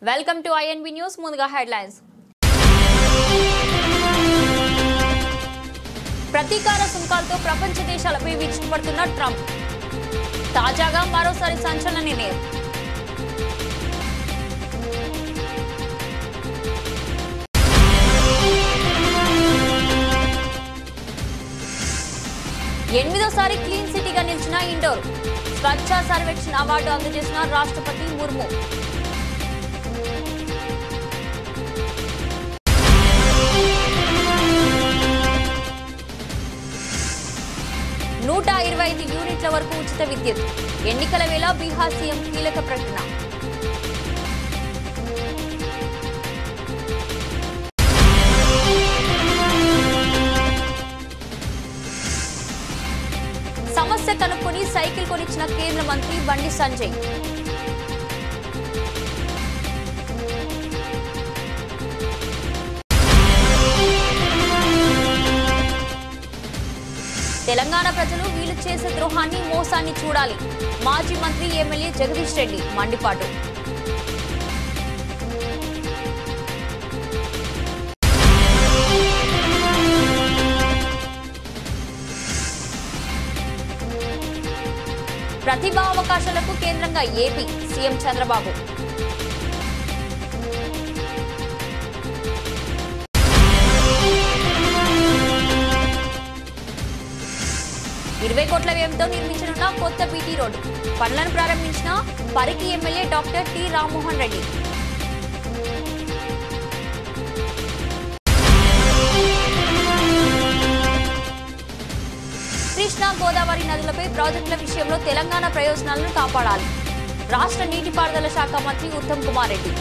Welcome to INB news. ముందుగా headlines. ప్రతీకార సుంకాలతో ప్రపంచ దేశాలపై విరుచుకుపడుతున్న ట్రంప్. తాజాగా మరోసారి సంచలన నిర్ణయం. ఎనిమిదోసారి క్లీన్ సిటీగా నిలిచిన ఇండోర్. స్వచ్ఛ సర్వేక్షణ అవార్డు అందజేసిన రాష్ట్రపతి ముర్ము. 125 యూనిట్ల వరకు ఉచిత విద్యుత్. ఎన్నికల వేళ బీహార్ సీఎం కీలక ప్రకటన. సమస్య కనుక్కొని సైకిల్ కొనిచ్చిన కేంద్ర మంత్రి బండి సంజయ్. తెలంగాణ ప్రజలు వీళ్ళు చేసే ద్రోహాన్ని మోసాన్ని చూడాలి. మాజీ మంత్రి ఎమ్మెల్యే జగదీష్ రెడ్డి మండిపాటు. ప్రతిభా అవకాశాలకు కేంద్రంగా ఏపీ సీఎం చంద్రబాబు. ₹20 కోట్ల వ్యయంతో నిర్మించనున్న కొత్త బీటీ రోడ్డు. పనులను ప్రారంభించిన Parigi MLA doctor T Rammohan Reddy. Krishna Godavari నదులపై ప్రాజెక్టుల విషయంలో తెలంగాణ ప్రయోజనాలను కాపాడాలి. రాష్ట్ర నీటిపారుదల శాఖ మంత్రి ఉత్తమ్ కుమార్ రెడ్డి.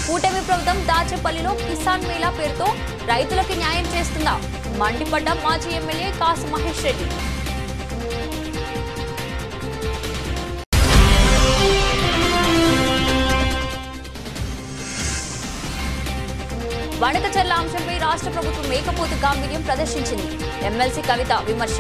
కూటమి ప్రభుత్వం దాచేపల్లిలో కిసాన్ మేళా పేరుతో రైతులకు న్యాయం చేస్తుందా? మండిపడ్డ మాజీ ఎమ్మెల్యే కాసు మహేష్ రెడ్డి. వణకచర్ల అంశంపై రాష్ట్ర ప్రభుత్వం మేకపోతు గాంభీర్యం ప్రదర్శించింది. ఎమ్మెల్సీ కవిత విమర్శ.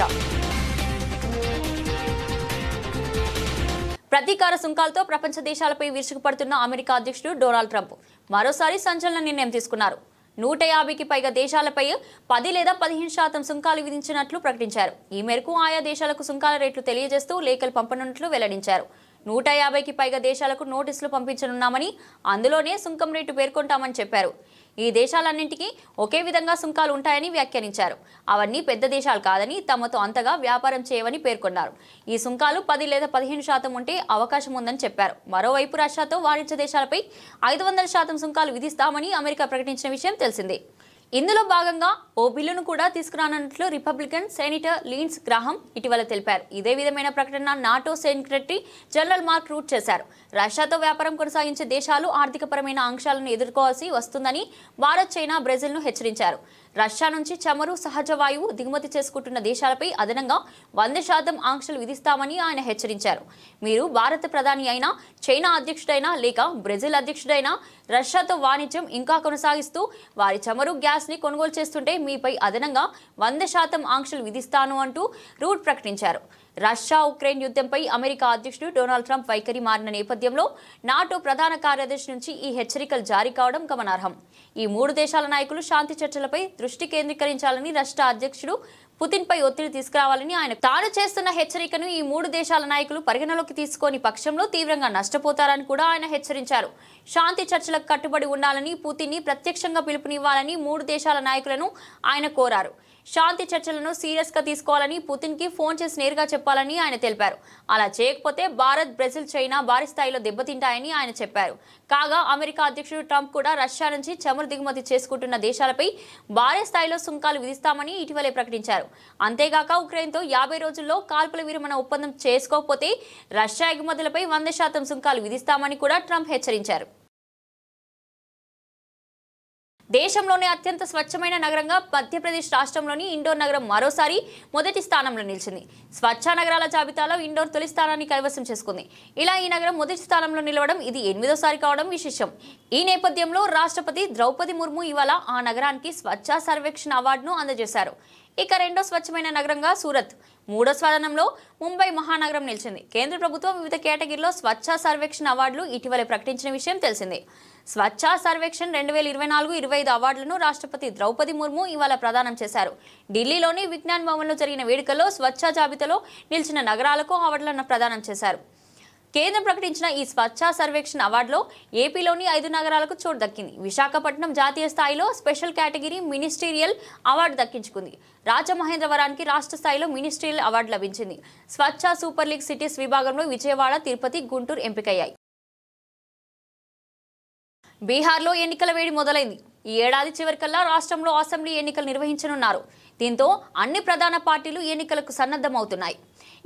ప్రతీకార సుంకాలతో ప్రపంచ దేశాలపై విరుచుకుపడుతున్న అమెరికా అధ్యక్షుడు డొనాల్డ్ ట్రంప్ మరోసారి సంచలన నిర్ణయం తీసుకున్నారు. 150కి పైగా దేశాలపై 10 లేదా 15% సుంకాలు విధించినట్లు ప్రకటించారు. ఈ మేరకు ఆయా దేశాలకు సుంకాల రేట్లు తెలియజేస్తూ లేఖలు పంపనున్నట్లు వెల్లడించారు. 150కి పైగా దేశాలకు నోటీసులు పంపించనున్నామని, అందులోనే సుంకం రేటు పేర్కొంటామని చెప్పారు. ఈ దేశాలన్నింటికీ ఒకే విధంగా సుంకాలు ఉంటాయని వ్యాఖ్యానించారు. అవన్నీ పెద్ద దేశాలు కాదని, తమతో అంతగా వ్యాపారం చేయవని పేర్కొన్నారు. ఈ సుంకాలు 10 లేదా 15% ఉంటే అవకాశం ఉందని చెప్పారు. మరోవైపు రష్యాతో వాణిజ్య దేశాలపై 500% సుంకాలు విధిస్తామని అమెరికా ప్రకటించిన విషయం తెలిసిందే. ఇందులో భాగంగా ఓ బిల్లును కూడా తీసుకురానున్నట్లు రిపబ్లికన్ సెనేటర్ లిండ్సే గ్రాహం ఇటీవల తెలిపారు. ఇదే విధమైన ప్రకటన NATO secretary general Mark Rutte చేశారు. రష్యాతో వ్యాపారం కొనసాగించే దేశాలు ఆర్థికపరమైన ఆంక్షలను ఎదుర్కోవాల్సి వస్తుందని భారత్, చైనా, బ్రెజిల్ను హెచ్చరించారు. రష్యా నుంచి చమురు, సహజ వాయువు దిగుమతి చేసుకుంటున్న దేశాలపై అదనంగా 100% ఆంక్షలు విధిస్తామని ఆయన హెచ్చరించారు. మీరు భారత ప్రధాని అయినా, చైనా అధ్యక్షుడైనా లేక బ్రెజిల్ అధ్యక్షుడైనా రష్యాతో వాణిజ్యం ఇంకా కొనసాగిస్తూ వారి చమురు, గ్యాస్ ని కొనుగోలు చేస్తుంటే మీపై అదనంగా 100% ఆంక్షలు విధిస్తాను అంటూ రూట్ ప్రకటించారు. రష్యా ఉక్రెయిన్ యుద్ధంపై అమెరికా అధ్యక్షుడు డొనాల్డ్ ట్రంప్ వైఖరి మారిన నేపథ్యంలో నాటో ప్రధాన కార్యదర్శి నుంచి ఈ హెచ్చరికలు జారీ కావడం గమనార్హం. ఈ 3 దేశాల నాయకులు శాంతి చర్చలపై దృష్టి కేంద్రీకరించాలని, రష్యా అధ్యక్షుడు పుతిన్ పై ఒత్తిడి తీసుకురావాలని ఆయన తాను చేస్తున్న హెచ్చరికను ఈ 3 దేశాల నాయకులు పరిగణలోకి తీసుకొని పక్షంలో తీవ్రంగా నష్టపోతారని కూడా ఆయన హెచ్చరించారు. శాంతి చర్చలకు కట్టుబడి ఉండాలని, పుతిన్ ని ప్రత్యక్షంగా పిలుపునివ్వాలని 3 దేశాల నాయకులను ఆయన కోరారు. శాంతి చర్చలను సీరియస్ గా తీసుకోవాలని, పుతిన్ కి ఫోన్ చేసి నేరుగా చెప్పాలని ఆయన తెలిపారు. అలా చేయకపోతే భారత్, బ్రెజిల్, చైనా భారీ స్థాయిలో దెబ్బతింటాయని ఆయన చెప్పారు. కాగా అమెరికా అధ్యక్షుడు ట్రంప్ కూడా రష్యా నుంచి చమురు దిగుమతి చేసుకుంటున్న దేశాలపై భారీ స్థాయిలో సుంకాలు విధిస్తామని ఇటీవలే ప్రకటించారు. అంతేగాక ఉక్రెయిన్తో 50 రోజుల్లో కాల్పుల విరమణ ఒప్పందం చేసుకోకపోతే రష్యా ఎగుమతులపై 100% సుంకాలు విధిస్తామని కూడా ట్రంప్ హెచ్చరించారు. దేశంలోనే అత్యంత స్వచ్ఛమైన నగరంగా మధ్యప్రదేశ్ రాష్ట్రంలోని ఇండోర్ నగరం మరోసారి మొదటి స్థానంలో నిలిచింది. స్వచ్ఛ నగరాల జాబితాలో ఇండోర్ తొలి స్థానాన్ని కైవసం చేసుకుంది. ఇలా ఈ నగరం మొదటి స్థానంలో నిలవడం ఇది 8వ కావడం విశేషం. ఈ నేపథ్యంలో రాష్ట్రపతి ద్రౌపది ముర్ము ఇవాళ ఆ నగరానికి స్వచ్ఛ సర్వేక్షణ అవార్డును అందజేశారు. ఇక రెండో స్వచ్ఛమైన నగరంగా సూరత్, మూడో స్థానంలో ముంబై మహానగరం నిలిచింది. కేంద్ర ప్రభుత్వం వివిధ కేటగిరీలో స్వచ్ఛ సర్వేక్షణ్ అవార్డులు ఇటీవలే ప్రకటించిన విషయం తెలిసిందే. స్వచ్ఛ సర్వేక్షణ్ 2024-25 అవార్డులను రాష్ట్రపతి ద్రౌపది ముర్ము ఇవాళ ప్రదానం చేశారు. ఢిల్లీలోని విజ్ఞాన్ భవన్లో జరిగిన వేడుకల్లో స్వచ్ఛ జాబితాలో నిలిచిన నగరాలకు అవార్డులను ప్రదానం చేశారు. కేంద్రం ప్రకటించిన ఈ స్వచ్ఛ సర్వేక్షణ్ అవార్డులో ఏపీలోని 5 నగరాలకు చోటు దక్కింది. విశాఖపట్నం జాతీయ స్థాయిలో స్పెషల్ కేటగిరీ మినిస్టీరియల్ అవార్డు దక్కించుకుంది. రాజమహేంద్రవరానికి రాష్ట్ర స్థాయిలో మినిస్ట్రియల్ అవార్డు లభించింది. స్వచ్ఛ సూపర్ లీగ్ సిటీస్ విభాగంలో విజయవాడ, తిరుపతి, గుంటూరు ఎంపికయ్యాయి. బీహార్లో ఎన్నికల వేడి మొదలైంది. ఈ ఏడాది చివరికల్లా రాష్ట్రంలో అసెంబ్లీ ఎన్నికలు నిర్వహించనున్నారు. దీంతో అన్ని ప్రధాన పార్టీలు ఎన్నికలకు సన్నద్ధమవుతున్నాయి.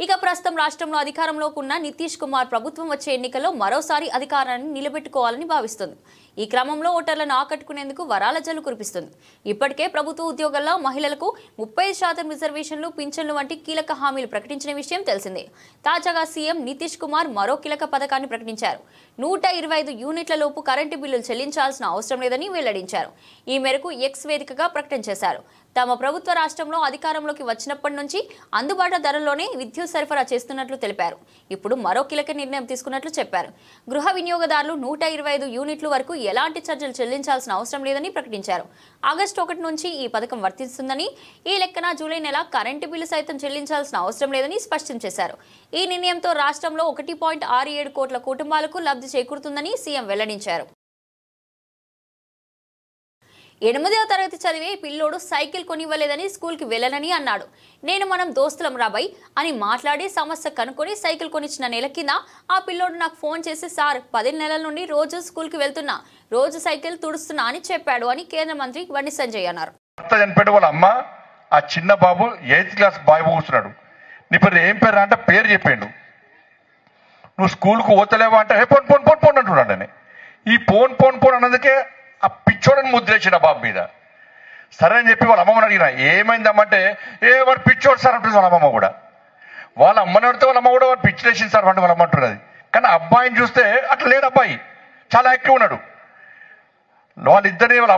ఇక ప్రస్తుతం రాష్ట్రంలో అధికారంలోకి ఉన్న నితీష్ కుమార్ ప్రభుత్వం వచ్చే ఎన్నికల్లో మరోసారి అధికారాన్ని నిలబెట్టుకోవాలని భావిస్తుంది. ఈ క్రమంలో ఓటర్లను ఆకట్టుకునేందుకు వరాల జల్లు కురిపిస్తుంది. ఇప్పటికే ప్రభుత్వ ఉద్యోగాల్లో మహిళలకు 30% రిజర్వేషన్లు, పింఛన్లు వంటి కీలక హామీలు ప్రకటించిన విషయం తెలిసిందే. తాజాగా సీఎం నితీష్ కుమార్ మరో కీలక పథకాన్ని ప్రకటించారు. 125 యూనిట్ల లోపు కరెంటు బిల్లులు చెల్లించాల్సిన అవసరం లేదని వెల్లడించారు. ఈ మేరకు ఎక్స్ వేదికగా ప్రకటన చేశారు. తమ ప్రభుత్వ రాష్ట్రంలో అధికారంలోకి వచ్చినప్పటి నుంచి అందుబాటు ధరల్లోనే విద్యుత్ సరఫరా చేస్తున్నట్లు తెలిపారు. ఇప్పుడు మరో కీలక నిర్ణయం తీసుకున్నట్లు చెప్పారు. గృహ వినియోగదారులు 125 యూనిట్ల వరకు ఎలాంటి ఛార్జీలు చెల్లించాల్సిన అవసరం లేదని ప్రకటించారు. ఆగస్టు 1 నుంచి ఈ పథకం వర్తిస్తుందని, ఈ లెక్కన జూలై నెల కరెంటు బిల్లు సైతం చెల్లించాల్సిన అవసరం లేదని స్పష్టం చేశారు. ఈ నిర్ణయంతో రాష్ట్రంలో 1.67 కోట్ల కుటుంబాలకు లబ్ధి చేకూరుతుందని సీఎం వెల్లడించారు. 8వ తరగతి చదివే పిల్లోడు సైకిల్ కొనివ్వలేదని స్కూల్కి వెళ్ళనని అన్నాడు. నేను మనం దోస్తులం రాబాయ్ అని మాట్లాడి సమస్య కనుక్కొని సైకిల్ కొనిచ్చిన నెల కింద ఆ పిల్లోడు నాకు ఫోన్ చేసి, సార్ 10 నెలల నుండి రోజు స్కూల్కి వెళ్తున్నా, రోజు సైకిల్ తుడుస్తున్నా అని చెప్పాడు అని కేంద్ర మంత్రి బండి సంజయ్ అన్నారు. వాళ్ళ అమ్మ ఆ చిన్న బాబు 8th క్లాస్ బాయ్ కూర్చున్నాడు. నీ పేరు ఏం పేరు అంటే పేరు చెప్పిండు. నువ్వు స్కూల్కు పోతలేవా అంటే పోన్ పోన్ పోన్ పోన్ అంటున్నాడు. అని ఈ పోన్ పోన్ పోన్ అన్నందుకే ఆ పిచ్చోడని ముద్రేసిన బాబు మీద. సరే అని చెప్పి వాళ్ళ అమ్మమ్మని అడిగిన, ఏమైందమ్మంటే వాడు పిచ్చోడు సార్ అంటుంది వాళ్ళ అమ్మమ్మ కూడా. వాళ్ళ అమ్మని అడిగితే వాళ్ళ అమ్మ కూడా వాడు పిచ్చిలేసింది సార్ అంటే వాళ్ళ అమ్మ అంటున్నది. కానీ అబ్బాయిని చూస్తే అట్లా లేడు. అబ్బాయి చాలా యాక్టివ్ ఉన్నాడు. వాళ్ళిద్దరిని వాళ్ళ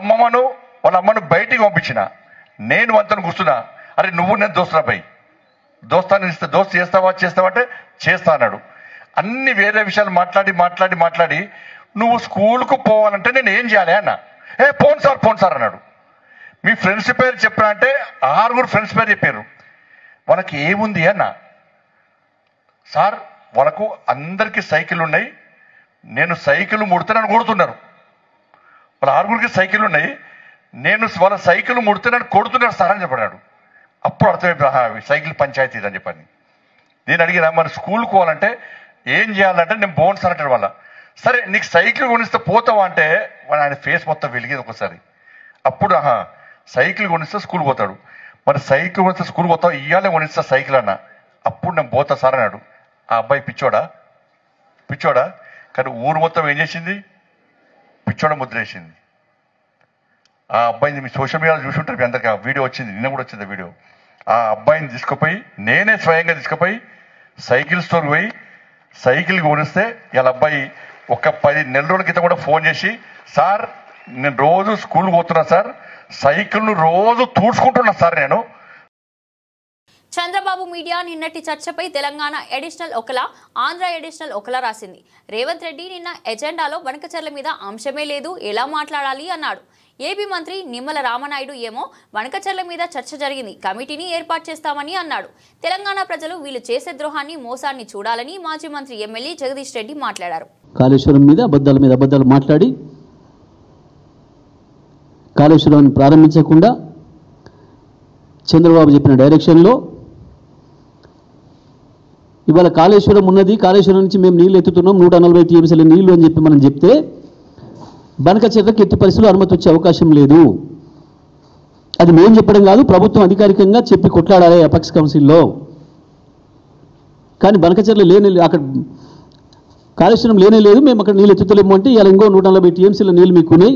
అమ్మను బయటికి పంపించిన. నేను అంతను కూర్చున్నా, అరే నువ్వు నేను దోస్తున్నా అబ్బాయి, దోస్తు చేస్తావా అంటే చేస్తా అన్నాడు. అన్ని వేరే విషయాలు మాట్లాడి నువ్వు స్కూల్కు పోవాలంటే నేను ఏం చేయాలి అన్న. పోను సార్ అన్నాడు. మీ ఫ్రెండ్స్ పేరు చెప్పినా అంటే 6 ఫ్రెండ్స్ పేరు చెప్పారు. వాళ్ళకి ఏముంది అన్న. సార్ వాళ్ళకు అందరికీ సైకిల్ ఉన్నాయి, నేను సైకిల్ ముడితే నన్ను కొడుతున్నారు. వాళ్ళ 6 సైకిల్ ఉన్నాయి, నేను వాళ్ళ సైకిల్ ముడితే నన్ను కొడుతున్నారు సార్ అని చెప్పాడు. అప్పుడు అర్థమైపోయి సైకిల్ పంచాయతీ అని చెప్పని. నేను అడిగినా మరి స్కూల్కి పోవాలంటే ఏం చేయాలంటే నేను పోను సార్ అంటాడు. వాళ్ళ సరే నీకు సైకిల్ కొనిస్తే పోతావా అంటే ఆయన ఫేస్ మొత్తం వెలిగేది ఒకసారి. అప్పుడు సైకిల్ కొనిస్తే స్కూల్ పోతాడు. మరి సైకిల్ కొనిస్తే స్కూల్ పోతావు, ఇయ్యాలే కొనిస్తా సైకిల్ అన్న. అప్పుడు నేను పోతా సార్ అన్నాడు. ఆ అబ్బాయి పిచ్చోడా కానీ ఊరు మొత్తం ఏం చేసింది, పిచ్చోడ ముద్రేసింది. ఆ అబ్బాయిని మీ సోషల్ మీడియాలో చూసి ఉంటారు, మీ అందరికీ ఆ వీడియో వచ్చింది, నిన్న కూడా వచ్చింది వీడియో. ఆ అబ్బాయిని తీసుకుపోయి నేనే స్వయంగా తీసుకుపోయి సైకిల్ స్టోర్ పోయి సైకిల్ కొనిస్తే వాళ్ళ అబ్బాయి ఒక 10 నెలల రోజుల క్రితం కూడా ఫోన్ చేసి, సార్ నేను రోజు స్కూల్ పోతున్నా సార్, సైకిల్ను రోజు తూడ్చుకుంటున్నా సార్ నేను. చంద్రబాబు మీడియా నిన్నటి చర్చపై తెలంగాణ ఎడిషనల్ ఒకలా, ఆంధ్ర ఎడిషనల్ ఒకలా రాసింది. రేవంత్ రెడ్డి నిన్న ఎజెండాలో వనకచెర్ల మీద అంశమే లేదు, ఎలా మాట్లాడాలి అన్నాడు. ఏపీ మంత్రి నిమ్మల రామనాయుడు ఏమో వనకచెర్ల మీద చర్చ జరిగింది, కమిటీని ఏర్పాటు చేస్తామని అన్నాడు. తెలంగాణ ప్రజలు వీళ్ళు చేసే ద్రోహాన్ని, మోసాన్ని చూడాలని మాజీ మంత్రి ఎమ్మెల్యే జగదీష్ రెడ్డి మాట్లాడారు. కాళేశ్వరం మీద అబద్ధాలు మాట్లాడి కాళేశ్వరాన్ని ప్రారంభించకుండా చంద్రబాబు చెప్పిన డైరెక్షన్లో ఇవాళ కాళేశ్వరం ఉన్నది, కాళేశ్వరం నుంచి మేము నీళ్ళు ఎత్తుతున్నాం 140 టీఎంసీల నీళ్లు అని చెప్పి మనం చెప్తే బనకచెర్లకు ఎట్టి పరిస్థితుల్లో అనుమతి వచ్చే అవకాశం లేదు. అది మేము చెప్పడం కాదు, ప్రభుత్వం అధికారికంగా చెప్పి కొట్లాడాలి అపెక్స్ కౌన్సిల్లో. కానీ బనకచెర్ల అక్కడ కాళేశ్వరం లేదు, మేము అక్కడ నీళ్ళు ఎత్తుతలేము అంటే ఇలా ఇంకో 140 టీఎంసీల నీళ్ళు మీకు ఉన్నాయి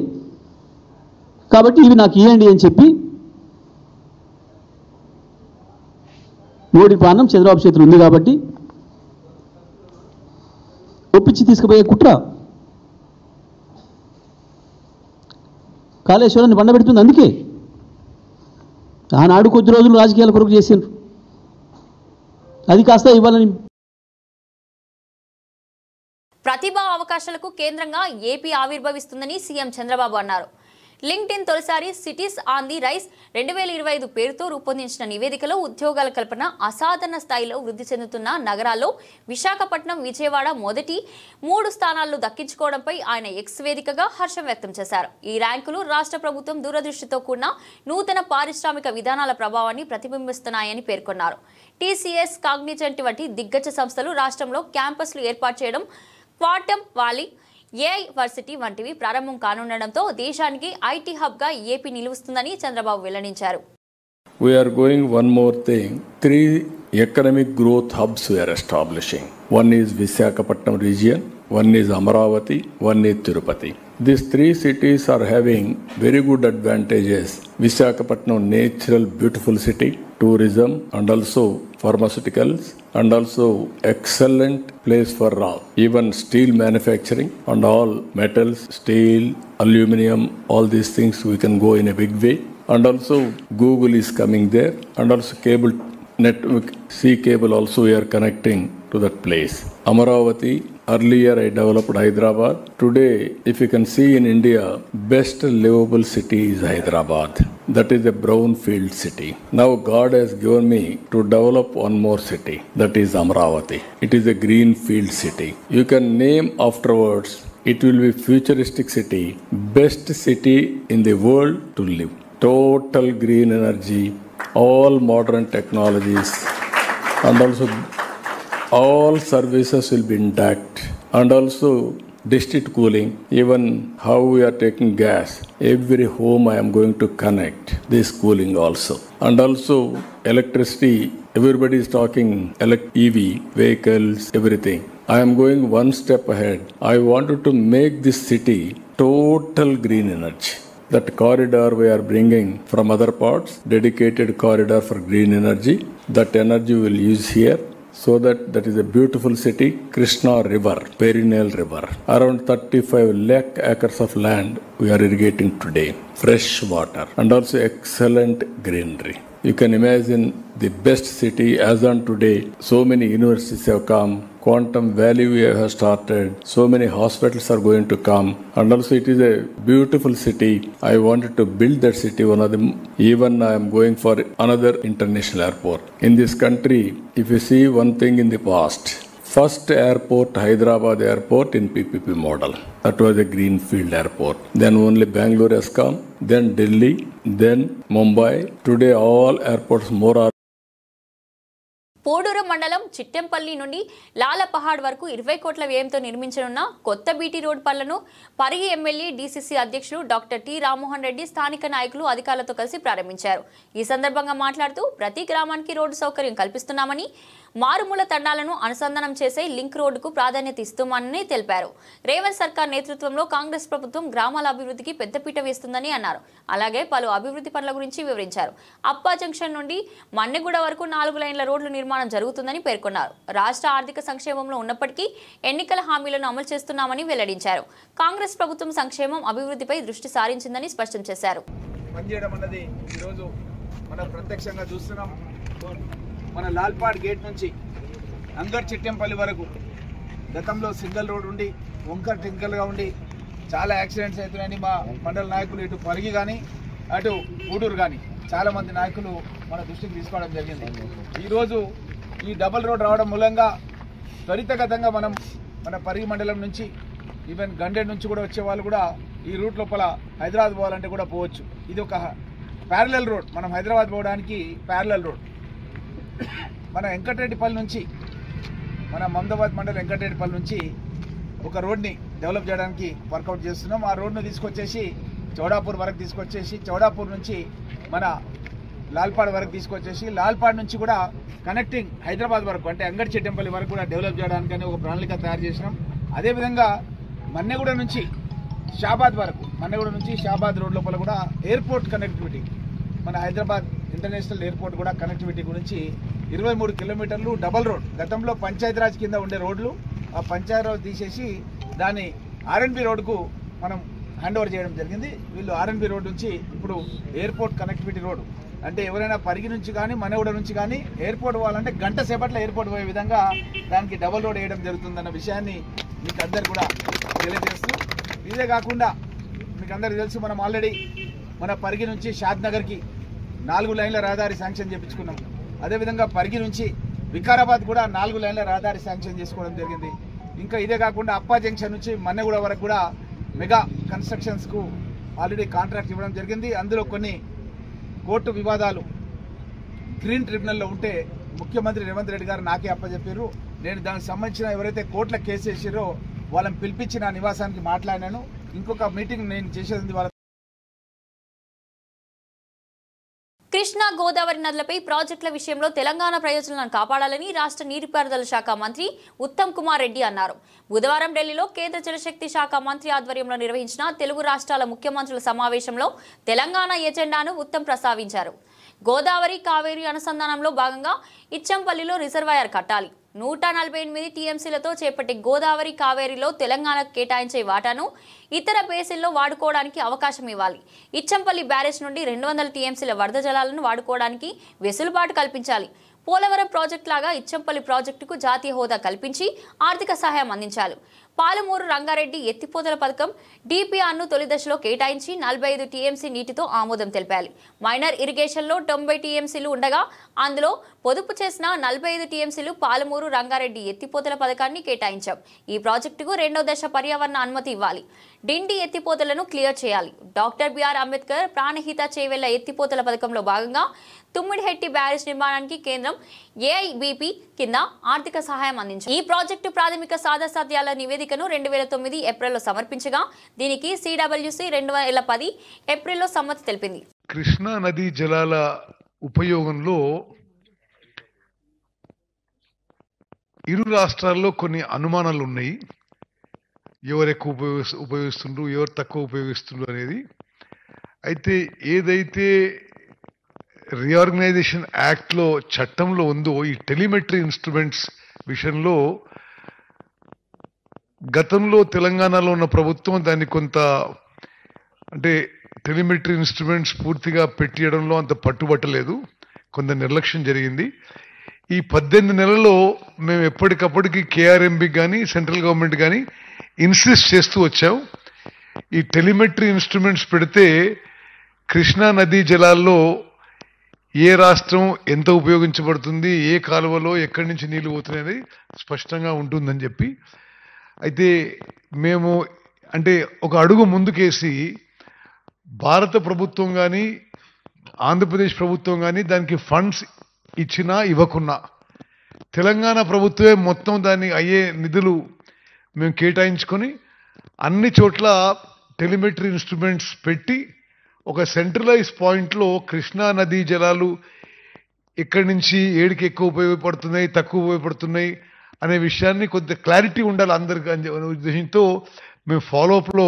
కాబట్టి ఇవి నాకు ఇవ్వండి అని చెప్పి మోడీ పాలన చంద్రబాబు చేతులు ఉంది కాబట్టి ఒప్పించి తీసుకుపోయే కుట్ర కాళేశ్వరాన్ని బండబెడుతుంది. ఆనాడు కొద్ది రోజులు రాజకీయాల కొరకు చేసిండ్రు, అది కాస్త ఇవ్వాలని. ప్రతిభా అవకాశాలకు కేంద్రంగా ఏపీ ఆవిర్భవిస్తుందని సీఎం చంద్రబాబు అన్నారు. లింక్డ్ఇన్ తొలిసారి సిటీస్ ఆన్ ది రైస్ 2025 పేరుతో రూపొందించిన నివేదికలో ఉద్యోగాల కల్పన అసాధారణ స్థాయిలో వృద్ధి చెందుతున్న నగరాల్లో విశాఖపట్నం, విజయవాడ మొదటి 3 స్థానాలను దక్కించుకోవడంపై ఆయన ఎక్స్ వేదికగా హర్షం వ్యక్తం చేశారు. ఈ ర్యాంకులు రాష్ట్ర ప్రభుత్వం దూరదృష్టితో కూడిన నూతన పారిశ్రామిక విధానాల ప్రభావాన్ని ప్రతిబింబిస్తున్నాయని పేర్కొన్నారు. టీసీఎస్, కాగ్నిజెంట్ వంటి దిగ్గజ సంస్థలు రాష్ట్రంలో క్యాంపస్లు ఏర్పాటు చేయడం, క్వాంటమ్ వాలీ, ఏఐ వర్సిటీ వంటివి ప్రారంభం కానుండడంతో దేశానికి ఐటీ హబ్ గా ఏపీ నిలుస్తుందని చంద్రబాబు వెల్లడించారు. We are going one more thing. 3 economic growth hubs we are establishing. One is Visakhapatnam region, one is Amaravati, one is Tirupati. These 3 cities are having very good advantages. Visakhapatnam, natural, beautiful city, tourism, and also pharmaceuticals, and also excellent place for even steel manufacturing and all metals, steel, aluminium, all these things we can go in a big way. And also Google is coming there, and also cable network, sea cable also we are connecting to that place. Amaravati, earlier I developed Hyderabad. Today, if you can see in India, best livable city is Hyderabad. That is a brownfield city. Now God has given me to develop one more city. That is Amaravati. It is a greenfield city. You can name afterwards. It will be futuristic city, best city in the world to live. Total green energy, all modern technologies, and also all services will be intact, and also district cooling, even how we are taking gas, every home I am going to connect this cooling also. And also electricity, everybody is talking EV vehicles, everything. I am going one step ahead. I wanted to make this city total green energy. That corridor we are bringing from other parts, dedicated corridor for green energy. That energy will use here. So that is a beautiful city. Krishna River, perennial river. Around 35 lakh acres of land we are irrigating today. Fresh water and also excellent greenery. You can imagine the best city as on today. So many universities have come. Quantum Valley we have started. So many hospitals are going to come. And also it is a beautiful city. I wanted to build that city. One of them, even I am going for another international airport. In this country, if you see one thing in the past, first airport, Hyderabad airport in PPP model. That was a greenfield airport. Then only Bangalore has come. Then Delhi. Then Mumbai. Today all airports more are. Poduru మండలం చిట్టెంపల్లి నుండి లాలపహాడ్ వరకు 20 కోట్ల వ్యయంతో నిర్మించనున్న కొత్త BT road పనులను Parigi MLA DCC అధ్యక్షుడు doctor T Rammohan Reddy స్థానిక నాయకులు అధికారులతో కలిసి ప్రారంభించారు. ఈ సందర్భంగా మాట్లాడుతూ ప్రతి గ్రామానికి రోడ్డు సౌకర్యం కల్పిస్తున్నామని, మారుమూల తండాలను అనుసంధానం చేసే లింక్ రోడ్డుకు ప్రాధాన్యత ఇస్తున్నామని తెలిపారు. రేవంత్ సర్కార్ నేతృత్వంలో కాంగ్రెస్ ప్రభుత్వం గ్రామాల అభివృద్ధికి పెద్దపీట వేస్తుందని అన్నారు. అలాగే పలు అభివృద్ధి పనుల గురించి వివరించారు. అప్పా జంక్షన్ నుండి మన్నెగూడ వరకు 4 లైన్ల రోడ్లు నిర్మాణం జరుగుతుందని పేర్కొన్నారు. రాష్ట్ర ఆర్థిక సంక్షేమంలో ఉన్నప్పటికీ ఎన్నికల హామీలను అమలు చేస్తున్నామని వెల్లడించారు. కాంగ్రెస్ ప్రభుత్వం సంక్షేమం, అభివృద్ధిపై దృష్టి సారించిందని స్పష్టం చేశారు. మన లాల్పాడ్ గేట్ నుంచి అంగర్ చిట్టెంపల్లి వరకు గతంలో సింగల్ రోడ్ ఉండి వంకర్ టింకల్గా ఉండి చాలా యాక్సిడెంట్స్ అవుతున్నాయని మా మండల నాయకులు ఇటు పరిగి కానీ అటు ఊడూరు కానీ చాలామంది నాయకులు మన దృష్టికి తీసుకోవడం జరిగింది. ఈరోజు ఈ డబుల్ రోడ్ రావడం మూలంగా త్వరితగతంగా మనం మన పరిగి మండలం నుంచి ఈవెన్ గండెడ్ నుంచి కూడా వచ్చే వాళ్ళు కూడా ఈ రూట్ లోపల హైదరాబాద్ పోవాలంటే కూడా పోవచ్చు. ఇది ఒక ప్యారలల్ రోడ్, మనం హైదరాబాద్ పోవడానికి ప్యారలల్ రోడ్. మన వెంకటరెడ్డిపల్లి నుంచి, మన మమదాబాద్ మండలం వెంకటరెడ్డిపల్లి నుంచి ఒక రోడ్ని డెవలప్ చేయడానికి వర్కౌట్ చేస్తున్నాం. ఆ రోడ్ను తీసుకొచ్చేసి చౌడాపూర్ వరకు తీసుకొచ్చేసి, చౌడాపూర్ నుంచి మన లాల్పాడ్ వరకు తీసుకొచ్చేసి, లాల్పాడ్ నుంచి కూడా కనెక్టింగ్ హైదరాబాద్ వరకు అంటే అంగడి చిట్టెంపల్లి వరకు కూడా డెవలప్ చేయడానికని ఒక ప్రణాళిక తయారు చేసినాం. అదేవిధంగా మన్నెగూడ నుంచి షాబాద్ వరకు, మన్నెగూడ నుంచి షాబాద్ రోడ్ లోపల కూడా ఎయిర్పోర్ట్ కనెక్టివిటీ, మన హైదరాబాద్ ఇంటర్నేషనల్ ఎయిర్పోర్ట్ కూడా కనెక్టివిటీ గురించి 23 కిలోమీటర్లు డబల్ రోడ్. గతంలో పంచాయతీరాజ్ కింద ఉండే రోడ్లు ఆ పంచాయతీరాజ్ తీసేసి దాన్ని ఆర్ఎన్బి రోడ్కు మనం హ్యాండ్ ఓవర్ చేయడం జరిగింది. వీళ్ళు ఆర్ఎన్బి రోడ్ నుంచి ఇప్పుడు ఎయిర్పోర్ట్ కనెక్టివిటీ రోడ్ అంటే ఎవరైనా పరిగి నుంచి కానీ మనగూడ నుంచి కానీ ఎయిర్పోర్ట్ పోవాలంటే గంట సేపట్లో ఎయిర్పోర్ట్ పోయే విధంగా దానికి డబుల్ రోడ్ వేయడం జరుగుతుందన్న విషయాన్ని మీకు అందరు కూడా తెలియజేస్తూ, ఇదే కాకుండా మీకు అందరికీ తెలుసు మనం ఆల్రెడీ మన పరిగి నుంచి షాద్నగర్కి 4 లైన్ల రహదారి శాంక్షన్ చేయించుకున్నాం. అదేవిధంగా పరిగి నుంచి వికారాబాద్ కూడా 4 లైన్ల రహదారి శాంక్షన్ చేసుకోవడం జరిగింది. ఇంకా ఇదే కాకుండా అప్పా జంక్షన్ నుంచి మన్నెగూడ వరకు కూడా మెగా కన్స్ట్రక్షన్స్కు ఆల్రెడీ కాంట్రాక్ట్ ఇవ్వడం జరిగింది. అందులో కొన్ని కోర్టు వివాదాలు గ్రీన్ ట్రిబ్యునల్లో ఉంటే ముఖ్యమంత్రి రేవంత్ రెడ్డి గారు నాకే అప్పచెప్పారు. నేను దానికి సంబంధించిన ఎవరైతే కోర్టులో కేసు వేసారో వాళ్ళని పిలిపించి నా నివాసానికి మాట్లాడినాను. ఇంకొక మీటింగ్ నేను చేసేది వాళ్ళ. కృష్ణా గోదావరి నదులపై ప్రాజెక్టుల విషయంలో తెలంగాణ ప్రయోజనాలను కాపాడాలని రాష్ట్ర నీటిపారుదల శాఖ మంత్రి ఉత్తమ్ కుమార్ రెడ్డి అన్నారు. బుధవారం ఢిల్లీలో కేంద్ర జలశక్తి శాఖ మంత్రి ఆధ్వర్యంలో నిర్వహించిన తెలుగు రాష్ట్రాల ముఖ్యమంత్రుల సమావేశంలో తెలంగాణ ఎజెండాను ఉత్తమ్ ప్రస్తావించారు. గోదావరి కావేరి అనుసంధానంలో భాగంగా ఇచ్చంపల్లిలో రిజర్వాయర్ కట్టాలి. 148 టీఎంసీలతో చేపట్టే గోదావరి కావేరిలో తెలంగాణకు కేటాయించే వాటాను ఇతర బేసిన్లో వాడుకోవడానికి అవకాశం ఇవ్వాలి. ఇచ్చంపల్లి బ్యారేజ్ నుండి 200 టీఎంసీల వరద జలాలను వాడుకోవడానికి వెసులుబాటు కల్పించాలి. పోలవరం ప్రాజెక్టు లాగా ఇచ్చంపల్లి ప్రాజెక్టుకు జాతీయ హోదా కల్పించి ఆర్థిక సహాయం అందించాలి. పాలమూరు రంగారెడ్డి ఎత్తిపోతల పథకం డిపిఆర్ను తొలి దశలో కేటాయించి 45 టీఎంసీ నీటితో ఆమోదం తెలిపాలి. మైనర్ ఇరిగేషన్లో 90 టీఎంసీలు ఉండగా అందులో పొదుపు చేసిన 45 టీఎంసీలు పాలమూరు రంగారెడ్డి ఎత్తిపోతల పథకాన్ని కేటాయించాం. ఈ ప్రాజెక్టుకు 2వ దశ పర్యావరణ అనుమతి ఇవ్వాలి. డిండి ఎత్తిపోతలను క్లియర్ చేయాలి. డాక్టర్ బిఆర్ అంబేద్కర్ ప్రాణహిత చేవెళ్ల ఎత్తిపోతల పథకంలో భాగంగా తుమ్మిడిహెట్టి బ్యారేజ్ నిర్మాణానికి కేంద్రం ఏఐబిపి కింద ఆర్థిక సహాయం అందించింది. ఈ ప్రాజెక్టు ప్రాథమిక సాధ్యాసాధ్యాల నివేదికను 2009 ఏప్రిల్లో సమర్పించగా దీనికి సిడబ్ల్యూసి 2010 ఏప్రిల్లో సమ్మతి తెలిపింది. కృష్ణా నదీ జలాల ఉపయోగంలో ఇరు రాష్ట్రాల్లో కొన్ని అనుమానాలు ఉన్నాయి. ఎవరు ఎక్కువ ఉపయోగిస్తుండ్రు, ఎవరు తక్కువ ఉపయోగిస్తుండ్రు అనేది. అయితే ఏదైతే రీఆర్గనైజేషన్ యాక్ట్లో చట్టంలో ఉందో ఈ టెలిమెట్రీ ఇన్స్ట్రుమెంట్స్ విషయంలో గతంలో తెలంగాణలో ఉన్న ప్రభుత్వం దాన్ని కొంత అంటే టెలిమెట్రీ ఇన్స్ట్రుమెంట్స్ పూర్తిగా పెట్టియడంలో అంత పట్టుబట్టలేదు, కొంత నిర్లక్ష్యం జరిగింది. ఈ 18 నెలల్లో మేము ఎప్పటికప్పటికి కేఆర్ఎంబి కానీ సెంట్రల్ గవర్నమెంట్ కానీ ఇన్సిస్ట్ చేస్తూ వచ్చాం. ఈ టెలిమెట్రీ ఇన్స్ట్రుమెంట్స్ పెడితే కృష్ణా నదీ జలాల్లో ఏ రాష్ట్రం ఎంత ఉపయోగించబడుతుంది, ఏ కాలువలో ఎక్కడి నుంచి నీళ్లు పోతున్నాయని స్పష్టంగా ఉంటుందని చెప్పి. అయితే మేము అంటే ఒక అడుగు ముందుకేసి భారత ప్రభుత్వం కానీ ఆంధ్రప్రదేశ్ ప్రభుత్వం కానీ దానికి ఫండ్స్ ఇచ్చినా ఇవ్వకున్నా తెలంగాణ ప్రభుత్వమే మొత్తం దాన్ని అయ్యే నిధులు మేము కేటాయించుకొని అన్ని చోట్ల టెలిమెట్రీ ఇన్స్ట్రుమెంట్స్ పెట్టి ఒక సెంట్రలైజ్ పాయింట్లో కృష్ణా నదీ జలాలు ఎక్కడి నుంచి ఏడికి ఎక్కువ ఉపయోగపడుతున్నాయి, తక్కువ ఉపయోగపడుతున్నాయి అనే విషయాన్ని కొంత క్లారిటీ ఉండాలి అందరికి అనే ఉద్దేశంతో మేము ఫాలోఅప్లో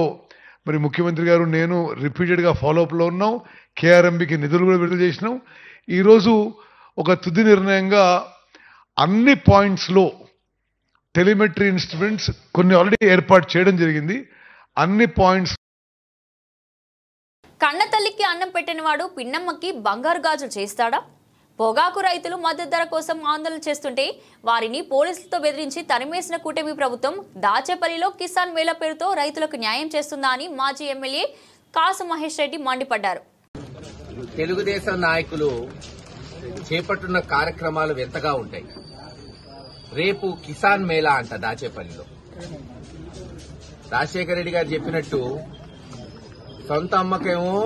మరి ముఖ్యమంత్రి గారు నేను రిపీటెడ్గా ఫాలోఅప్లో ఉన్నాం. కేఆర్ఎంబికి నిధులు కూడా విడుదల చేసినాం. ఈరోజు ఒక తుది నిర్ణయంగా అన్ని పాయింట్స్లో టెలిమెట్రీ ఇన్స్ట్రుమెంట్స్ కొన్ని ఆల్రెడీ ఏర్పాటు చేయడం జరిగింది. అన్ని పాయింట్స్ కన్నతల్లికి అన్నం పెట్టినవాడు పిన్నమ్మకి బంగారు గాజులు చేస్తాడా? పొగాకు రైతులు మద్దతు ధర కోసం ఆందోళన చేస్తుంటే వారిని పోలీసులతో బెదిరించి తరిమేసిన కూటమి ప్రభుత్వం దాచేపల్లిలో కిసాన్ మేళా పేరుతో రైతులకు న్యాయం చేస్తుందా అని మాజీ ఎమ్మెల్యే కాసు మహేష్ రెడ్డి మండిపడ్డారు. తెలుగుదేశం నాయకులు చేపట్టున్న కార్యక్రమాలు వింతగా ఉంటాయి. రేపు కిసాన్ మేళా అంట దాచేపల్లిలో. రాజశేఖర రెడ్డి గారు చెప్పినట్టు సొంత అమ్మకేమో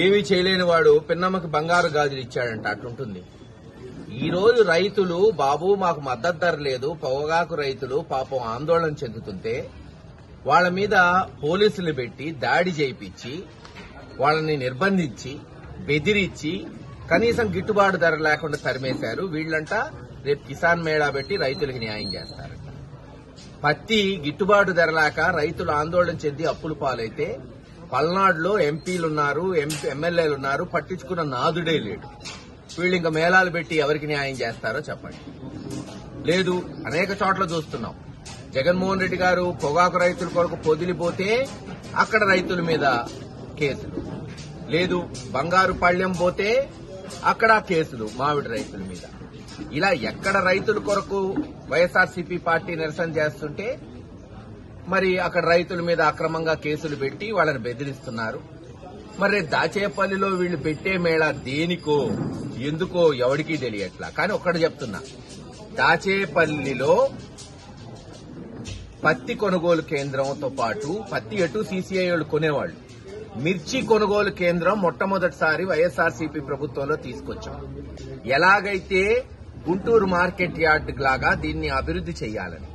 ఏమీ చేయలేని వాడు పిన్నమ్మకి బంగారు గాజులు ఇచ్చాడంట, అట్లుంటుంది. ఈ రోజు రైతులు బాబు మాకు మద్దతు ధర లేదు, పొగాకు రైతులు పాపం ఆందోళన చెందుతుంటే వాళ్ల మీద పోలీసులు పెట్టి దాడి చేయించి వాళ్ళని నిర్బంధించి బెదిరించి కనీసం గిట్టుబాటు ధర లేకుండా తరిమేశారు. వీళ్లంట రేపు కిసాన్ మేళా పెట్టి రైతులకు న్యాయం చేస్తారంట. పత్తి గిట్టుబాటు ధర లేక రైతులు ఆందోళన చెంది అప్పుల పాలైతే పల్నాడులో ఎంపీలున్నారు, ఎమ్మెల్యేలున్నారు, పట్టించుకున్న నాదుడే లేడు. వీళ్ళు ఇంకా మేళాలు పెట్టి ఎవరికి న్యాయం చేస్తారో చెప్పండి. లేదు, అనేక చోట్ల చూస్తున్నాం. జగన్మోహన్ రెడ్డి గారు పొగాకు రైతుల కొరకు పొదిలిపోతే అక్కడ రైతుల మీద కేసులు, లేదు బంగారు పళ్ళెం పోతే అక్కడ కేసులు మామిడి రైతుల మీద. ఇలా ఎక్కడ రైతుల కొరకు వైఎస్ఆర్సీపీ పార్టీ నిరసన చేస్తుంటే మరి అక్కడ రైతుల మీద అక్రమంగా కేసులు పెట్టి వాళ్ళని బెదిరిస్తున్నారు. మరి దాచేపల్లిలో వీళ్ళు పెట్టే మేళా దేనికో ఎందుకో ఎవరికీ తెలియట్లా. కానీ ఒక్కటి చెప్తున్నా, దాచేపల్లిలో పత్తి కొనుగోలు కేంద్రంతో పాటు పత్తి ఎటు సీసీఐ వాళ్ళు కొనేవాళ్లు, మిర్చి కొనుగోలు కేంద్రం మొట్టమొదటిసారి వైఎస్ఆర్సీపీ ప్రభుత్వంలో తీసుకొచ్చాం. ఎలాగైతే గుంటూరు మార్కెట్ యార్డ్ లాగా దీన్ని అభివృద్ది చేయాలని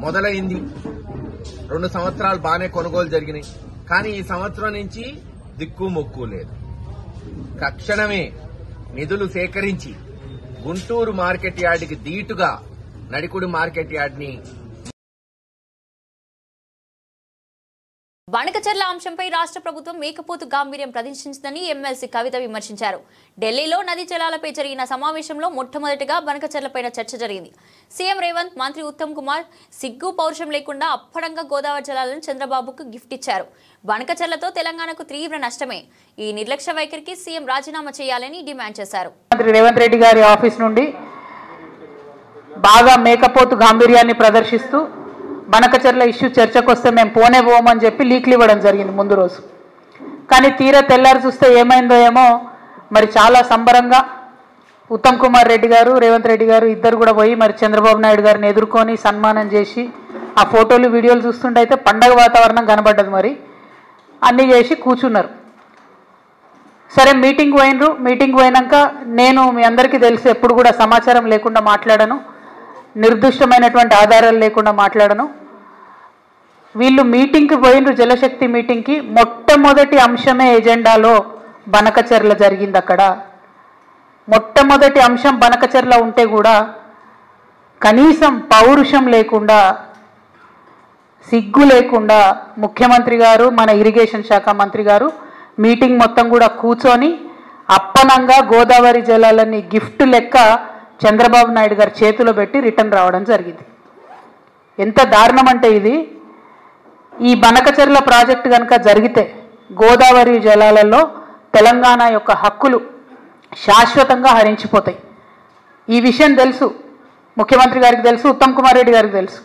మొదలైంది. 2 సంవత్సరాలు బాగానే కొనుగోలు జరిగినాయి. కానీ ఈ సంవత్సరం నుంచి దిక్కు మొక్కు లేదు. తక్షణమే నిధులు సేకరించి గుంటూరు మార్కెట్ యార్డ్కి దీటుగా నడికుడి మార్కెట్ యార్డ్ని. బనకచెర్ల అంశంపై రాష్ట్ర ప్రభుత్వం మేకపోతు గాంభీర్యం ప్రదర్శించిందని ఎమ్మెల్సీ కవిత విమర్శించారు. ఢిల్లీలో నదీ జలాలపై జరిగిన సమావేశంలో మొట్టమొదటిగా బనకచెర్లపైన చర్చ జరిగింది. సీఎం రేవంత్, మంత్రి ఉత్తమ్ కుమార్ సిగ్గు పౌరుషం లేకుండా అప్పడంగా గోదావరి జలాలను చంద్రబాబుకు గిఫ్ట్ ఇచ్చారు. బనకచెర్లతో తెలంగాణకు తీవ్ర నష్టమే. ఈ నిర్లక్ష్య వైఖరికి సీఎం రాజీనామా చేయాలని డిమాండ్ చేశారు. మంత్రి రేవంత్ రెడ్డి గారి ఆఫీస్ నుండి బాగా మేకపోతు గాంభీర్యాన్ని ప్రదర్శిస్తూ బనకచెర్ల ఇష్యూ చర్చకు వస్తే మేము పోమని చెప్పి లీక్లు ఇవ్వడం జరిగింది ముందు రోజు. కానీ తీరా తెల్లారి చూస్తే ఏమైందో ఏమో మరి చాలా సంబరంగా ఉత్తమ్ కుమార్ రెడ్డి గారు, రేవంత్ రెడ్డి గారు ఇద్దరు కూడా పోయి మరి చంద్రబాబు నాయుడు గారిని ఎదుర్కొని సన్మానం చేసి ఆ ఫోటోలు వీడియోలు చూస్తుంటే అయితే పండగ వాతావరణం కనబడ్డది. మరి అన్నీ చేసి కూర్చున్నారు. సరే మీటింగ్ పోయినరు. మీటింగ్ పోయినాక నేను మీ అందరికీ తెలిసి ఎప్పుడు కూడా సమాచారం లేకుండా మాట్లాడను, నిర్దిష్టమైనటువంటి ఆధారాలు లేకుండా మాట్లాడను. వీళ్ళు మీటింగ్కి పోయినరు, జలశక్తి మీటింగ్కి. మొట్టమొదటి అంశమే ఎజెండాలో బనకచెర్ల జరిగింది. అక్కడ మొట్టమొదటి అంశం బనకచెర్ల ఉంటే కూడా కనీసం పౌరుషం లేకుండా, సిగ్గు లేకుండా ముఖ్యమంత్రి గారు, మన ఇరిగేషన్ శాఖ మంత్రి గారు మీటింగ్ మొత్తం కూడా కూర్చొని అప్పనంగా గోదావరి జలాలని గిఫ్ట్ లెక్క చంద్రబాబు నాయుడు గారి చేతిలో పెట్టి రిటర్న్ రావడం జరిగింది. ఎంత దారుణం అంటే ఇది. ఈ బనకచెర్ల ప్రాజెక్టు కనుక జరిగితే గోదావరి జలాలలో తెలంగాణ యొక్క హక్కులు శాశ్వతంగా హరించిపోతాయి. ఈ విషయం తెలుసు ముఖ్యమంత్రి గారికి, తెలుసు ఉత్తమ్ కుమార్ రెడ్డి గారికి తెలుసు.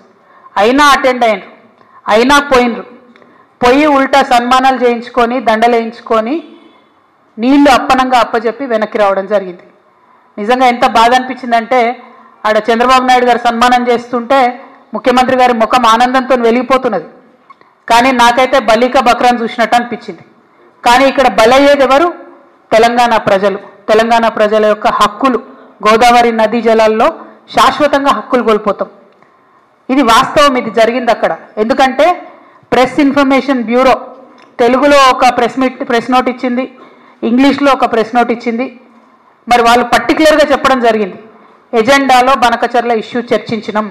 అయినా అటెండ్ అయినరు, అయినా పోయినరు. పోయి ఉల్టా సన్మానాలు చేయించుకొని దండలు వేయించుకొని నీళ్లు అప్పనంగా అప్పచెప్పి వెనక్కి రావడం జరిగింది. నిజంగా ఎంత బాధ అనిపించిందంటే ఆడ చంద్రబాబు నాయుడు గారు సన్మానం చేస్తుంటే ముఖ్యమంత్రి గారి ముఖం ఆనందంతో వెలిగిపోతున్నది. కానీ నాకైతే బలిక బక్రాన్ చూసినట్టు అనిపించింది. కానీ ఇక్కడ బలయ్యేది ఎవరు? తెలంగాణ ప్రజలు. తెలంగాణ ప్రజల యొక్క హక్కులు, గోదావరి నదీ జలాల్లో శాశ్వతంగా హక్కులు కోల్పోతాం. ఇది వాస్తవం, ఇది జరిగింది అక్కడ. ఎందుకంటే ప్రెస్ ఇన్ఫర్మేషన్ బ్యూరో తెలుగులో ఒక ప్రెస్ నోట్ ఇచ్చింది, ఇంగ్లీష్లో ఒక ప్రెస్ నోట్ ఇచ్చింది. మరి వాళ్ళు పర్టికులర్గా చెప్పడం జరిగింది, ఎజెండాలో బనకచెర్ల ఇష్యూ చర్చించినాం,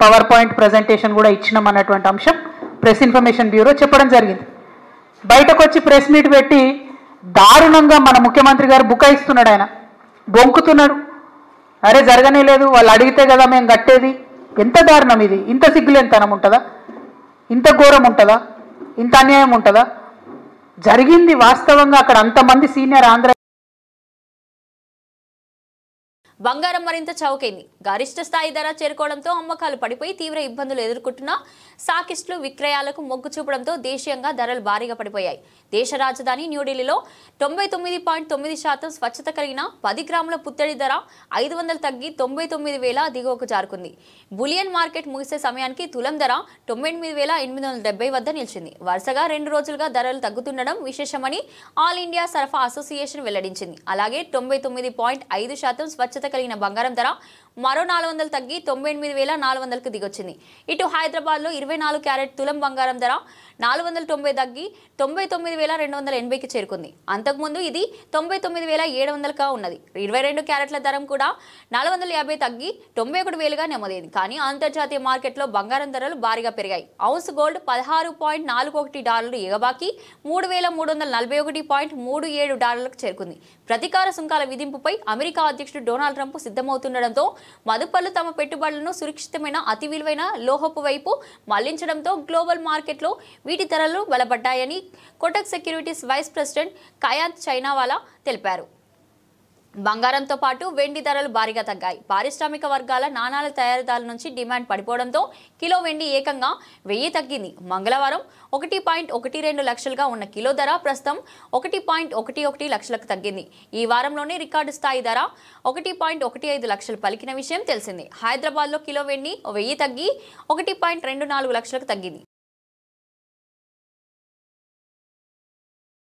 పవర్ పాయింట్ ప్రజెంటేషన్ కూడా ఇచ్చినాం అన్నటువంటి అంశం ప్రెస్ ఇన్ఫర్మేషన్ బ్యూరో చెప్పడం జరిగింది. బయటకు వచ్చి ప్రెస్ మీట్ పెట్టి దారుణంగా మన ముఖ్యమంత్రి గారు బుకాయిస్తున్నాడు. ఆయన బొంకుతున్నాడు. అరే జరగనే లేదు, వాళ్ళు అడిగితే కదా మేము కట్టేది. ఎంత దారుణం ఇది! ఇంత సిగ్గులేనితనం ఉంటుందా? ఇంత ఘోరం ఉంటుందా? ఇంత అన్యాయం ఉంటుందా? జరిగింది వాస్తవంగా. అక్కడ అంతమంది సీనియర్ ఆంధ్ర బంగారం మరింత చౌకైంది. గరిష్ట స్థాయి ధర చేరుకోవడంతో అమ్మకాలు పడిపోయి తీవ్ర ఇబ్బందులు ఎదుర్కొంటున్న సాకిస్టులు విక్రయాలకు మొగ్గు చూపడంతో దేశీయంగా ధరలు భారీగా పడిపోయాయి. దేశ రాజధాని న్యూఢిల్లీలో 99.9% స్వచ్ఛత కలిగిన 10 గ్రాముల పుత్తడి ధర 500 తగ్గి 99,000 దిగువకు జారుకుంది. బులియన్ మార్కెట్ ముగిసే సమయానికి తులం ధర 98,870 వద్ద నిలిచింది. వరుసగా 2 రోజులుగా ధరలు తగ్గుతుండడం విశేషమని ఆల్ ఇండియా సరఫరా అసోసియేషన్ వెల్లడించింది. అలాగే 99.5% స్వచ్ఛత కలిగిన బంగారం ధర మరో 400 తగ్గి 98,400కు దిగొచ్చింది. ఇటు హైదరాబాద్ లో 24 క్యారెట్ తులం బంగారం ధర 490 తగ్గి 99,280కి చేరుకుంది. అంతకుముందు ఇది 99,700గా ఉన్నది. 22 క్యారెట్ల ధర కూడా 450 తగ్గి 91,000గా నమోదైంది. కానీ అంతర్జాతీయ మార్కెట్లో బంగారం ధరలు భారీగా పెరిగాయి. ఔన్స్ గోల్డ్ $16.41 ఎగబాకి $3,341.37కు చేరుకుంది. ప్రతీకార సుంకాల విధింపుపై అమెరికా అధ్యక్షుడు డొనాల్డ్ ట్రంప్ సిద్ధమవుతుండటంతో మదుపర్లు తమ పెట్టుబడులను సురక్షితమైన అతి విలువైన లోహపు వైపు మళ్లించడంతో గ్లోబల్ మార్కెట్లో వీటి ధరలు బలపడ్డాయని కోటక్ సెక్యూరిటీస్ వైస్ ప్రెసిడెంట్ కయాంత్ చైనావాలా తెలిపారు. బంగారంతో పాటు వెండి ధరలు భారీగా తగ్గాయి. పారిశ్రామిక వర్గాల నాణాల తయారీదారుల నుంచి డిమాండ్ పడిపోవడంతో కిలో వెండి ఏకంగా 1000 తగ్గింది. మంగళవారం 1.12 లక్షలుగా ఉన్న కిలో ధర ప్రస్తుతం 1.11 లక్షలకు తగ్గింది. ఈ వారంలోనే రికార్డు స్థాయి ధర 1.15 లక్షలు పలికిన విషయం తెలిసింది. హైదరాబాద్లో కిలో వెండి 1000 తగ్గి 1.24 లక్షలకు తగ్గింది.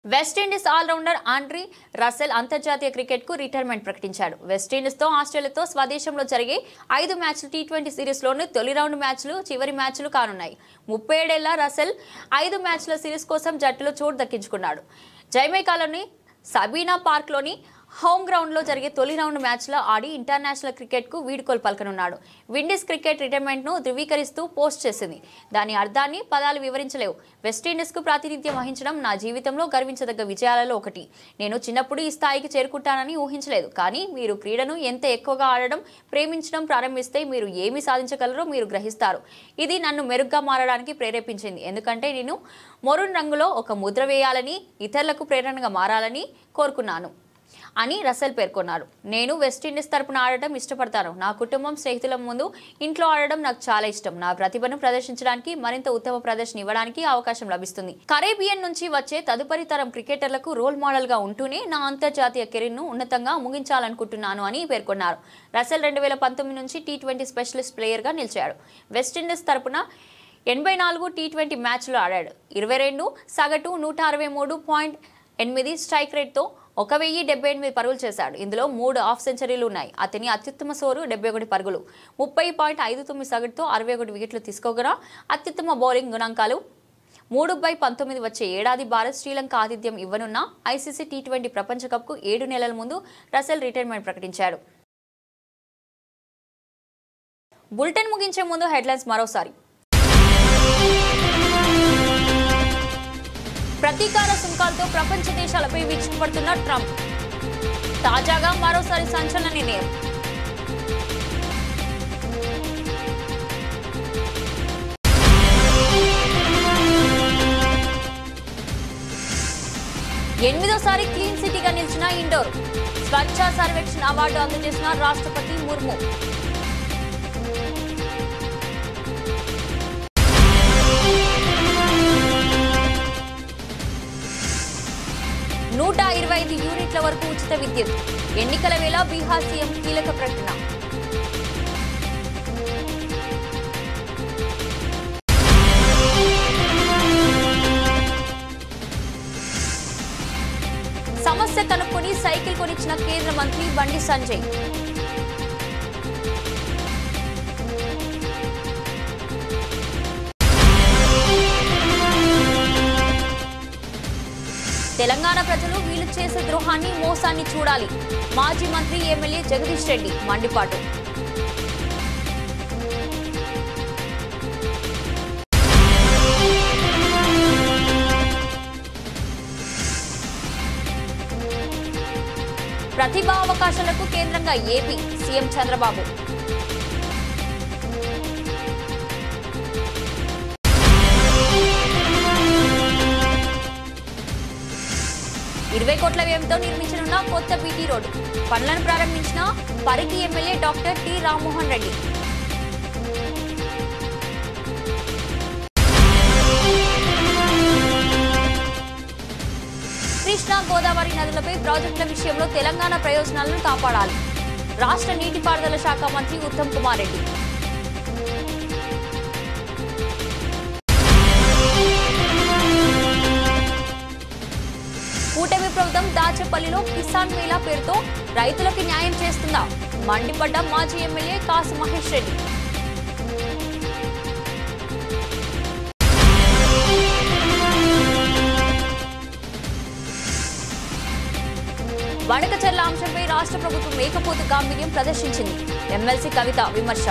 వెస్టిండీస్ ఆల్రౌండర్ ఆండ్రీ రసెల్ అంతర్జాతీయ క్రికెట్కు రిటైర్మెంట్ ప్రకటించాడు. వెస్టిండీస్తో ఆస్ట్రేలియాతో స్వదేశంలో జరిగే 5 మ్యాచ్ల T20 సిరీస్లోని తొలి రౌండ్ మ్యాచ్లు చివరి మ్యాచ్లు కానున్నాయి. 37 ఏళ్ల రసెల్ 5 మ్యాచ్ల సిరీస్ కోసం జట్టులో చోటు దక్కించుకున్నాడు. జమైకాలోని సబీనా పార్క్లోని హోమ్ గ్రౌండ్లో జరిగే తొలి రౌండ్ మ్యాచ్లో ఆడి ఇంటర్నేషనల్ క్రికెట్కు వీడ్కోలు పలకనున్నాడు. విండీస్ క్రికెట్ రిటైర్మెంట్ను ధృవీకరిస్తూ పోస్ట్ చేసింది. దాని అర్థాన్ని పదాలు వివరించలేవు. వెస్టిండీస్కు ప్రాతినిధ్యం వహించడం నా జీవితంలో గర్వించదగ్గ విజయాలలో ఒకటి. నేను చిన్నప్పుడు ఈ స్థాయికి చేరుకుంటానని ఊహించలేదు. కానీ మీరు క్రీడను ఎంత ఎక్కువగా ఆడడం, ప్రేమించడం ప్రారంభిస్తే మీరు ఏమి సాధించగలరో మీరు గ్రహిస్తారు. ఇది నన్ను మెరుగ్గా మారడానికి ప్రేరేపించింది. ఎందుకంటే నేను మెరూన్ రంగులో ఒక ముద్ర వేయాలని, ఇతరులకు ప్రేరణగా మారాలని కోరుకున్నాను అని రసెల్ పేర్కొన్నారు. నేను వెస్టిండీస్ తరపున ఆడటం ఇష్టపడతాను. నా కుటుంబం, స్నేహితుల ముందు ఇంట్లో ఆడడం నాకు చాలా ఇష్టం. నా ప్రతిభను ప్రదర్శించడానికి, మరింత ఉత్తమ ప్రదర్శన ఇవ్వడానికి అవకాశం లభిస్తుంది. కరేబియన్ నుంచి వచ్చే తదుపరి తరం క్రికెటర్లకు రోల్ మోడల్ గా ఉంటూనే నా అంతర్జాతీయ కెరీర్ను ఉన్నతంగా ముగించాలనుకుంటున్నాను అని పేర్కొన్నారు. రసెల్ 2019 నుంచి T20 స్పెషలిస్ట్ ప్లేయర్గా నిలిచాడు. వెస్టిండీస్ తరపున 84 T20 మ్యాచ్లు ఆడాడు. 22 సగటు 163.8 స్ట్రైక్ రేట్తో 1078 పరుగులు చేశాడు. ఇందులో 3 హాఫ్ సెంచరీలు ఉన్నాయి. అతని అత్యుత్తమ స్కోరు 71 పరుగులు. 30.59 సగటుతో 61 వికెట్లు తీసుకోగా అత్యుత్తమ బౌలింగ్ గుణాంకాలు 3/19 వచ్చే ఏడాది భారత్ శ్రీలంక ఆతిథ్యం ఇవ్వనున్న ICC T20 ప్రపంచ కప్కు 7 నెలల ముందు రసెల్ రిటైర్మెంట్ ప్రకటించాడు. బులెటిన్ ముగించే ముందు హెడ్లైన్స్ మరోసారి. ప్రతీకార సుంకాలతో ప్రపంచ దేశాలపై విరుచుకుపడుతున్న ట్రంప్. తాజాగా మరోసారి సంచలన నిర్ణయం. ఎనిమిదోసారి క్లీన్ సిటీగా నిలిచిన ఇండోర్. స్వచ్ఛ సర్వేక్షణ అవార్డు అందజేసిన రాష్ట్రపతి ముర్ము. 125 యూనిట్ల వరకు ఉచిత విద్యుత్. ఎన్నికల వేళ బీహార్ సీఎం కీలక ప్రకటన. సమస్య కనుక్కొని సైకిల్ కొనిచ్చిన కేంద్ర మంత్రి బండి సంజయ్. తెలంగాణ ప్రజలు వీళ్ళు చేసే ద్రోహాన్ని, మోసాన్ని చూడాలి. మాజీ మంత్రి ఎమ్మెల్యే జగదీష్ రెడ్డి మండిపాటు. ప్రతిభా అవకాశాలకు కేంద్రంగా ఏపీ సీఎం చంద్రబాబు. కోట్ల వ్యయంతో నిర్మించనున్న కొత్త బీటీ రోడ్డు పనులను ప్రారంభించిన Parigi MLA doctor T Rammohan Reddy. Krishna Godavari నదులపై ప్రాజెక్టుల విషయంలో తెలంగాణ ప్రయోజనాలను కాపాడాలి. రాష్ట్ర నీటిపారుదల శాఖ మంత్రి ఉత్తమ్ కుమార్ రెడ్డి. కూటమి ప్రభుత్వం దాచేపల్లిలో కిసాన్ మేళా పేరుతో రైతులకు న్యాయం చేస్తుందా? మండిపడ్డ మాజీ ఎమ్మెల్యే కాసు మహేష్ రెడ్డి. వడకచెర్ల అంశంపై రాష్ట్ర ప్రభుత్వం మేకపోతు గాంభీర్యం ప్రదర్శించింది. ఎమ్మెల్సీ కవిత విమర్శ.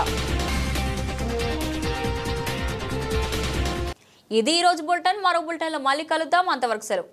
ఇది ఈ రోజు బులెటిన్. మరో బులెటిన్లో మళ్ళీ కలుద్దాం. అంతవరకు సెలవు.